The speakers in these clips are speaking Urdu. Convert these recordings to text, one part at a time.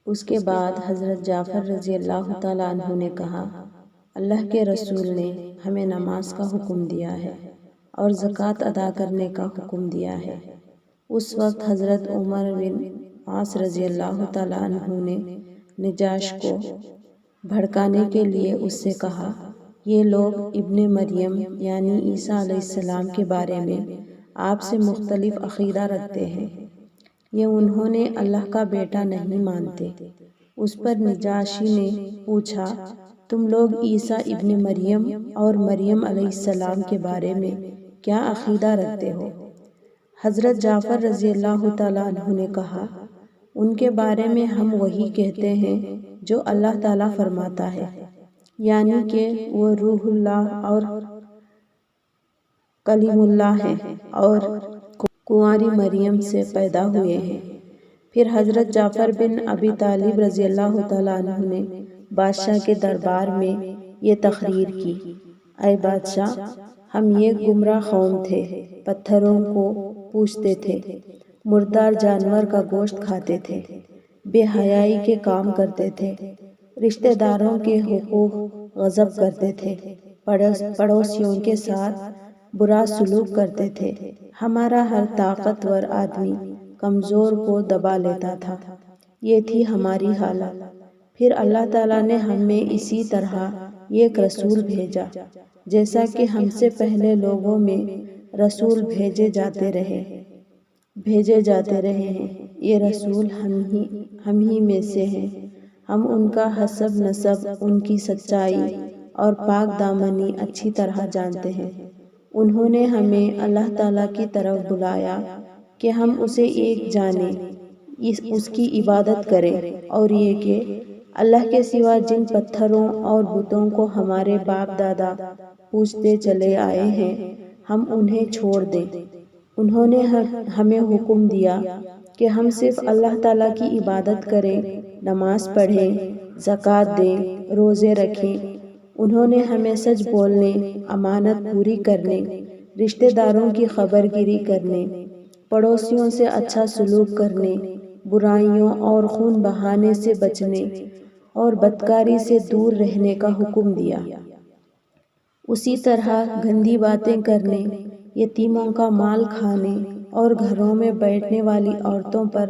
اس کے بعد حضرت جعفر رضی اللہ تعالیٰ عنہ نے کہا، اللہ کے رسول نے ہمیں نماز کا حکم دیا ہے اور زکوٰۃ ادا کرنے کا حکم دیا ہے۔ اس وقت حضرت عمر بن عاص رضی اللہ تعالیٰ عنہ نے نجاشی کو بھڑکانے کے لیے اس سے کہا، یہ لوگ ابن مریم یعنی عیسیٰ علیہ السلام کے بارے میں آپ سے مختلف عقیدہ رکھتے ہیں، یہ انہوں نے اللہ کا بیٹا نہیں مانتے۔ اس پر نجاشی نے پوچھا، تم لوگ عیسیٰ ابن مریم اور مریم علیہ السلام کے بارے میں کیا عقیدہ رکھتے ہو؟ حضرت جعفر رضی اللہ تعالیٰ عنہ نے کہا، ان کے بارے میں ہم وہی کہتے ہیں جو اللہ تعالیٰ فرماتا ہے، یعنی کہ وہ روح اللہ اور کلیم اللہ ہیں اور کنواری مریم سے پیدا ہوئے ہیں۔ پھر حضرت جعفر بن ابی طالب رضی اللہ تعالیٰ عنہ نے بادشاہ کے دربار میں یہ تقریر کی، اے بادشاہ، ہم ایک گمراہ قوم تھے، پتھروں کو پوجتے تھے، مردار جانور کا گوشت کھاتے تھے، بے حیائی کے کام کرتے تھے، رشتہ داروں کے حقوق غصب کرتے تھے، پڑوسیوں کے ساتھ برا سلوک کرتے تھے، ہمارا ہر طاقتور آدمی کمزور کو دبا لیتا تھا، یہ تھی ہماری حالت۔ پھر اللہ تعالیٰ نے ہم میں اسی طرح ایک رسول بھیجا، جیسا کہ ہم سے پہلے لوگوں میں رسول بھیجے جاتے رہے ہیں، یہ رسول ہم ہی میں سے ہیں، ہم ان کا حسب نسب، ان کی سچائی اور پاک دامنی اچھی طرح جانتے ہیں۔ انہوں نے ہمیں اللہ تعالیٰ کی طرف بلایا کہ ہم اسے ایک جانیں، اس کی عبادت کریں، اور یہ کہ اللہ کے سوا جن پتھروں اور بتوں کو ہمارے باپ دادا پوجتے چلے آئے ہیں ہم انہیں چھوڑ دیں۔ انہوں نے ہمیں حکم دیا کہ ہم صرف اللہ تعالیٰ کی عبادت کریں، نماز پڑھیں، زکوٰۃ دیں، روزے رکھیں۔ انہوں نے ہمیں سچ بولنے، امانت پوری کرنے، رشتہ داروں کی خبر گیری کرنے، پڑوسیوں سے اچھا سلوک کرنے، برائیوں اور خون بہانے سے بچنے اور بدکاری سے دور رہنے کا حکم دیا۔ اسی طرح گندی باتیں کرنے، یتیموں کا مال کھانے اور گھروں میں بیٹھنے والی عورتوں پر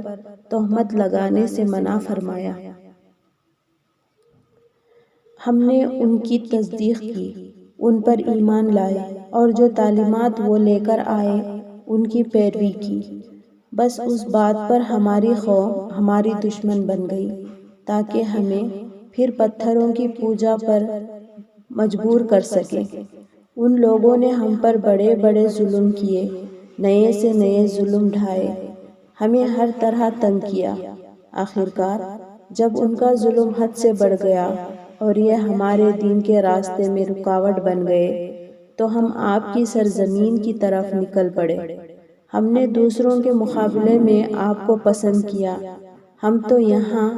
تہمت لگانے سے منع فرمایا۔ ہم نے ان کی تصدیق کی، ان پر ایمان لائے اور جو تعلیمات وہ لے کر آئے ان کی پیروی کی۔ بس اس بات پر ہماری قوم ہماری دشمن بن گئی تاکہ ہمیں پھر پتھروں کی پوجا پر مجبور کر سکے۔ ان لوگوں نے ہم پر بڑے بڑے ظلم کیے، نئے سے نئے ظلم ڈھائے، ہمیں ہر طرح تنگ کیا۔ آخرکار جب ان کا ظلم حد سے بڑھ گیا اور یہ ہمارے دین کے راستے میں رکاوٹ بن گئے تو ہم آپ کی سرزمین کی طرف نکل پڑے۔ ہم نے دوسروں کے مقابلے میں آپ کو پسند کیا، ہم تو یہاں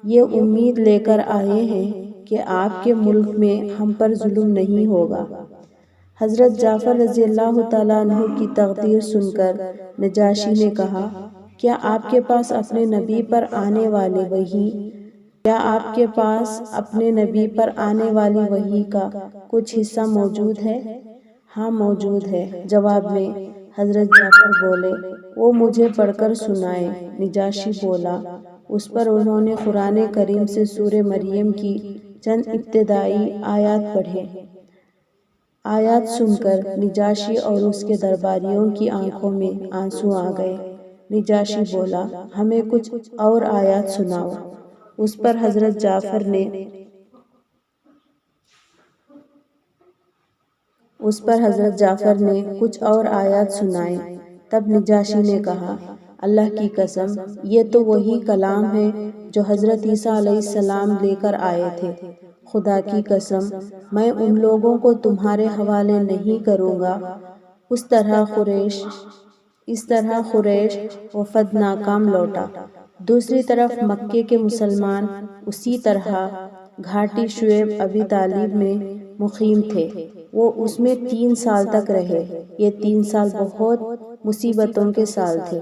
یہ امید لے کر آئے ہیں کہ آپ کے ملک میں ہم پر ظلم نہیں ہوگا۔ حضرت جعفر رضی اللہ تعالیٰ عنہ کی تقریر سن کر نجاشی نے کہا، کیا آپ کے پاس اپنے نبی پر آنے والی وحی کا کچھ حصہ موجود ہے؟ ہاں موجود ہے، جواب میں حضرت جعفر بولے، وہ مجھے پڑھ کر سنائیں۔ نجاشی بولا۔ اس پر انہوں نے قرآن کریم سے سورہ مریم کی چند ابتدائی آیات پڑھیں۔ آیات سن کر نجاشی اور اس کے درباریوں کی آنکھوں میں آنسو آ گئے۔ نجاشی بولا، ہمیں کچھ اور آیات سناؤ۔ اس پر حضرت جعفر نے کچھ اور آیات سنائیں۔ تب نجاشی نے کہا، اللہ کی قسم، یہ تو وہی کلام ہے جو حضرت عیسیٰ علیہ السلام لے کر آئے تھے۔ خدا کی قسم، میں ان لوگوں کو تمہارے حوالے نہیں کروں گا۔ اس طرح قریش وفد ناکام لوٹا۔ دوسری طرف مکے کے مسلمان اسی طرح گھاٹی شعیب ابی طالب میں مقیم تھے، وہ اس میں 3 سال تک رہے۔ یہ 3 سال بہت مصیبتوں کے سال تھے۔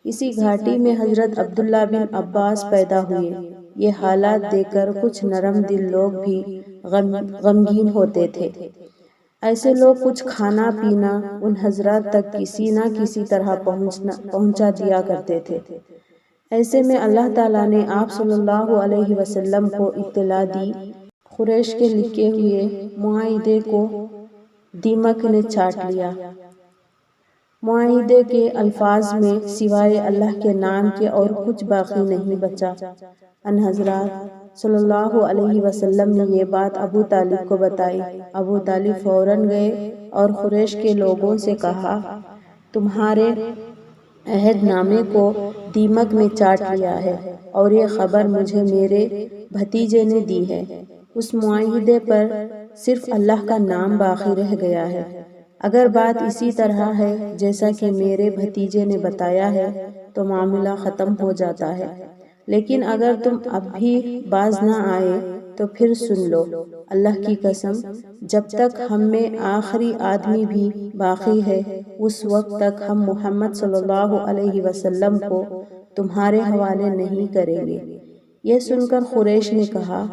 اسی گھاٹی میں حضرت عبداللہ بن عباس پیدا ہوئے۔ یہ حالات دیکھ کر کچھ نرم دل لوگ بھی غمگین ہوتے تھے۔ ایسے لوگ کچھ کھانا پینا ان حضرات تک کسی نہ کسی طرح پہنچا دیا کرتے تھے۔ ایسے میں اللہ تعالیٰ نے آپ صلی اللہ علیہ وسلم کو اطلاع دی، قریش کے لکھے ہوئے معاہدے کو دیمک نے چاٹ لیا۔ معاہدے کے الفاظ میں سوائے اللہ کے نام کے اور کچھ باقی نہیں بچا۔ ان حضرات صلی اللہ علیہ وسلم نے یہ بات ابو طالب کو بتائی۔ ابو طالب فوراً گئے اور قریش کے لوگوں سے کہا، تمہارے عہد نامے کو دیمک نے چاٹ لیا ہے اور یہ خبر مجھے میرے بھتیجے نے دی ہے۔ اس معاہدے پر صرف اللہ کا نام باقی رہ گیا ہے۔ اگر بات اسی طرح ہے جیسا کہ میرے بھتیجے نے بتایا ہے تو معاملہ ختم ہو جاتا ہے، لیکن اگر تم اب بھی باز نہ آئے تو پھر سن لو، اللہ کی قسم جب تک ہم میں آخری آدمی بھی باقی ہے اس وقت تک ہم محمد صلی اللہ علیہ وسلم کو تمہارے حوالے نہیں کریں گے۔ یہ سن کر قریش نے کہا،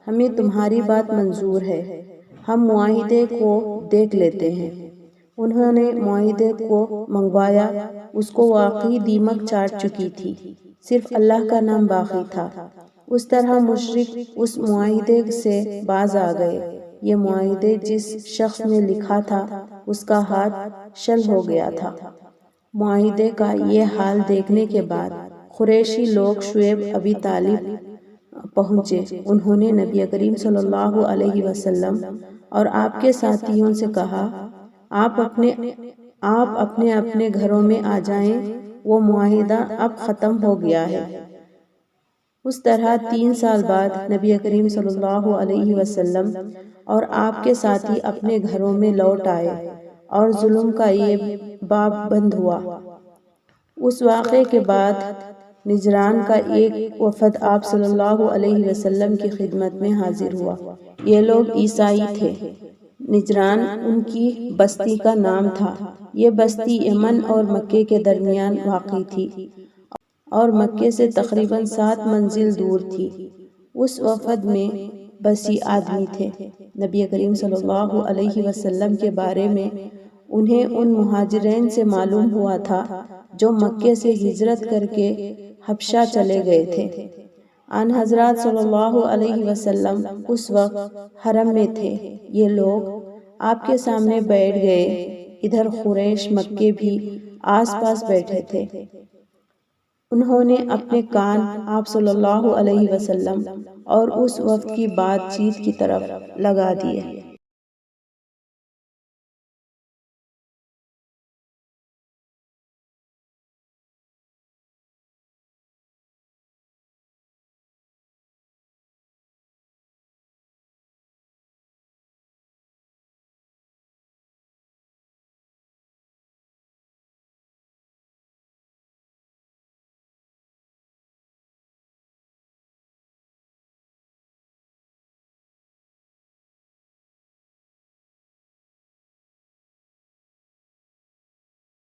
ہمیں تمہاری بات منظور ہے، ہم معاہدے کو دیکھ لیتے ہیں۔ انہوں نے معاہدے کو منگوایا، اس کو واقعی دیمک چاٹ چکی تھی، صرف اللہ کا نام باقی تھا۔ اس طرح مشرک اس معاہدے سے باز آ گئے۔ یہ معاہدے جس شخص نے لکھا تھا اس کا ہاتھ شل ہو گیا تھا۔ معاہدے کا یہ حال دیکھنے کے بعد قریشی لوگ شعیب ابی طالب پہنچے۔ انہوں نے نبی کریم صلی اللہ علیہ وسلم اور آپ کے ساتھیوں سے کہا، آپ اپنے اپنے گھروں میں آ جائیں، وہ معاہدہ اب ختم ہو گیا ہے۔ اس طرح 3 سال بعد نبی کریم صلی اللہ علیہ وسلم اور آپ کے ساتھی اپنے گھروں میں لوٹ آئے اور ظلم کا یہ باب بند ہوا۔ اس واقعے کے بعد نجران کا ایک وفد آپ صلی اللہ علیہ وسلم کی خدمت میں حاضر ہوا۔ یہ لوگ عیسائی تھے۔ نجران ان کی بستی کا نام تھا۔ یہ بستی یمن اور مکے کے درمیان واقع تھی اور مکے سے تقریباً 7 منزل دور تھی۔ اس وفد میں بسی آدمی تھے۔ نبی کریم صلی اللہ علیہ وسلم کے بارے میں انہیں ان مہاجرین سے معلوم ہوا تھا جو مکے سے ہجرت کر کے حبشہ چلے گئے تھے۔ آن حضرات صلی اللہ علیہ وسلم اس وقت حرم میں تھے۔ یہ لوگ آپ کے سامنے بیٹھ گئے۔ ادھر قریش مکے بھی آس پاس بیٹھے تھے۔ انہوں نے اپنے کان آپ صلی اللہ علیہ وسلم اور اس وفد کی بات چیت کی طرف لگا دیے۔